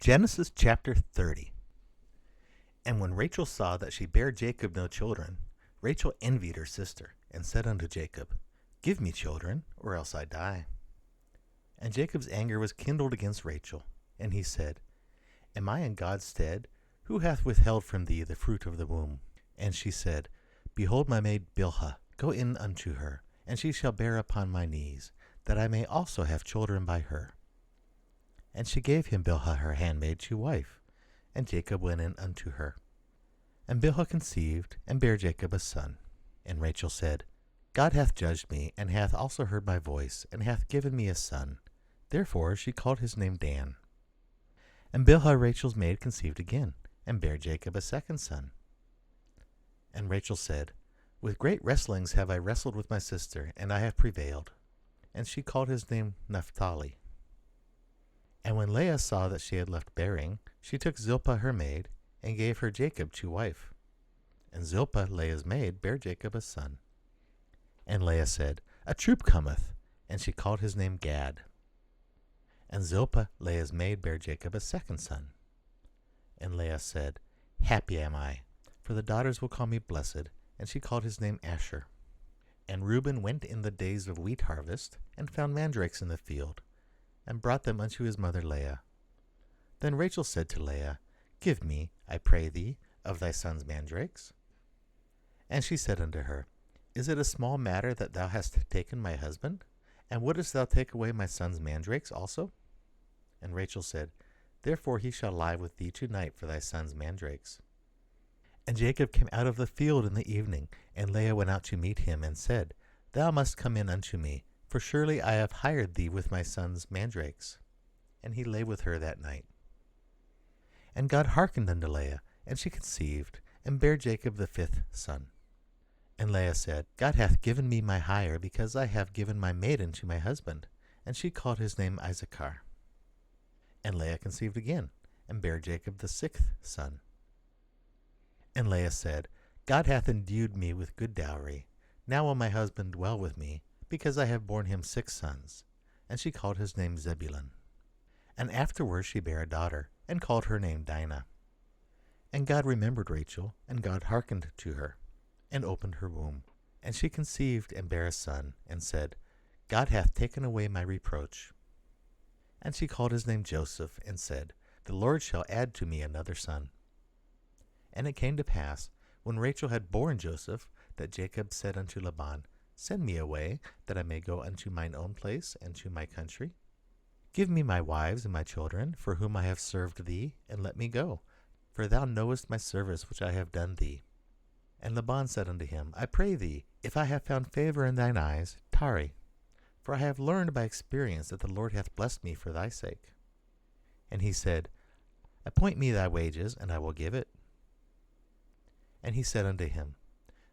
Genesis chapter 30. And when Rachel saw that she bare Jacob no children, Rachel envied her sister, and said unto Jacob, Give me children, or else I die. And Jacob's anger was kindled against Rachel, and he said, Am I in God's stead? Who hath withheld from thee the fruit of the womb? And she said, Behold my maid Bilhah, go in unto her, and she shall bear upon my knees, that I may also have children by her. And she gave him Bilhah her handmaid to wife, and Jacob went in unto her. And Bilhah conceived, and bare Jacob a son. And Rachel said, God hath judged me, and hath also heard my voice, and hath given me a son. Therefore she called his name Dan. And Bilhah Rachel's maid conceived again, and bare Jacob a second son. And Rachel said, With great wrestlings have I wrestled with my sister, and I have prevailed. And she called his name Naphtali. And when Leah saw that she had left bearing, she took Zilpah her maid, and gave her Jacob to wife. And Zilpah, Leah's maid, bare Jacob a son. And Leah said, A troop cometh, and she called his name Gad. And Zilpah, Leah's maid, bare Jacob a second son. And Leah said, Happy am I, for the daughters will call me blessed, and she called his name Asher. And Reuben went in the days of wheat harvest, and found mandrakes in the field, and brought them unto his mother Leah. Then Rachel said to Leah, Give me, I pray thee, of thy son's mandrakes. And she said unto her, Is it a small matter that thou hast taken my husband? And wouldest thou take away my son's mandrakes also? And Rachel said, Therefore he shall lie with thee tonight for thy son's mandrakes. And Jacob came out of the field in the evening, and Leah went out to meet him, and said, Thou must come in unto me, for surely I have hired thee with my son's mandrakes. And he lay with her that night. And God hearkened unto Leah, and she conceived, and bare Jacob the fifth son. And Leah said, God hath given me my hire, because I have given my maiden to my husband. And she called his name Issachar. And Leah conceived again, and bare Jacob the sixth son. And Leah said, God hath endued me with good dowry. Now will my husband dwell with me, because I have borne him 6 sons. And she called his name Zebulun. And afterward she bare a daughter, and called her name Dinah. And God remembered Rachel, and God hearkened to her, and opened her womb. And she conceived, and bare a son, and said, God hath taken away my reproach. And she called his name Joseph, and said, The Lord shall add to me another son. And it came to pass, when Rachel had borne Joseph, that Jacob said unto Laban, Send me away, that I may go unto mine own place, and to my country. Give me my wives and my children, for whom I have served thee, and let me go. For thou knowest my service which I have done thee. And Laban said unto him, I pray thee, if I have found favor in thine eyes, tarry. For I have learned by experience that the Lord hath blessed me for thy sake. And he said, Appoint me thy wages, and I will give it. And he said unto him,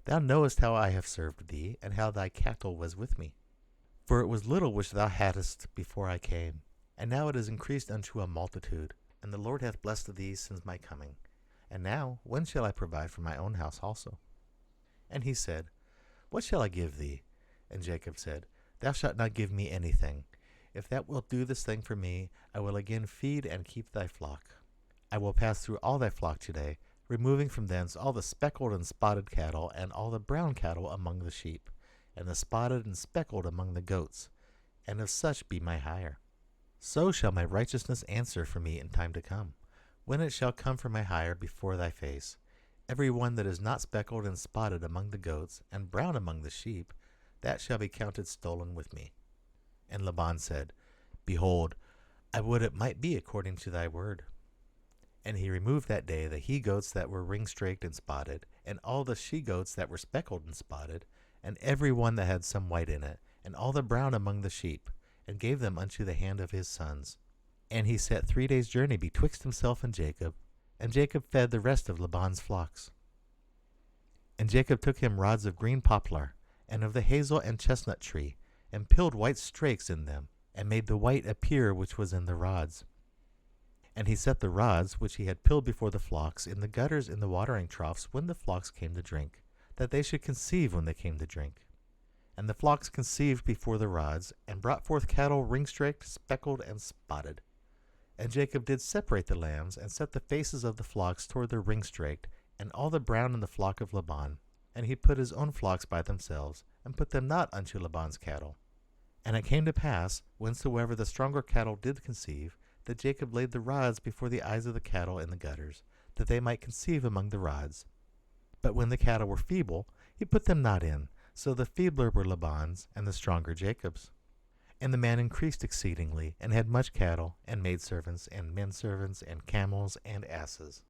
Thou knowest how I have served thee, and how thy cattle was with me. For it was little which thou hadst before I came, and now it is increased unto a multitude, and the Lord hath blessed thee since my coming. And now, when shall I provide for my own house also? And he said, What shall I give thee? And Jacob said, Thou shalt not give me anything. If thou wilt do this thing for me, I will again feed and keep thy flock. I will pass through all thy flock today, removing from thence all the speckled and spotted cattle, and all the brown cattle among the sheep, and the spotted and speckled among the goats, and of such be my hire. So shall my righteousness answer for me in time to come, when it shall come for my hire before thy face. Every one that is not speckled and spotted among the goats, and brown among the sheep, that shall be counted stolen with me. And Laban said, Behold, I would it might be according to thy word. And he removed that day the he-goats that were ring-straked and spotted, and all the she-goats that were speckled and spotted, and every one that had some white in it, and all the brown among the sheep, and gave them unto the hand of his sons. And he set 3 days' journey betwixt himself and Jacob fed the rest of Laban's flocks. And Jacob took him rods of green poplar, and of the hazel and chestnut tree, and pilled white strakes in them, and made the white appear which was in the rods. And he set the rods which he had pilled before the flocks in the gutters in the watering troughs when the flocks came to drink, that they should conceive when they came to drink. And the flocks conceived before the rods, and brought forth cattle ring-straked, speckled, and spotted. And Jacob did separate the lambs, and set the faces of the flocks toward the ring-straked, and all the brown in the flock of Laban. And he put his own flocks by themselves, and put them not unto Laban's cattle. And it came to pass, whensoever the stronger cattle did conceive, that Jacob laid the rods before the eyes of the cattle in the gutters, that they might conceive among the rods. But when the cattle were feeble, he put them not in, so the feebler were Laban's, and the stronger Jacob's. And the man increased exceedingly, and had much cattle, and maidservants, and menservants, and camels, and asses.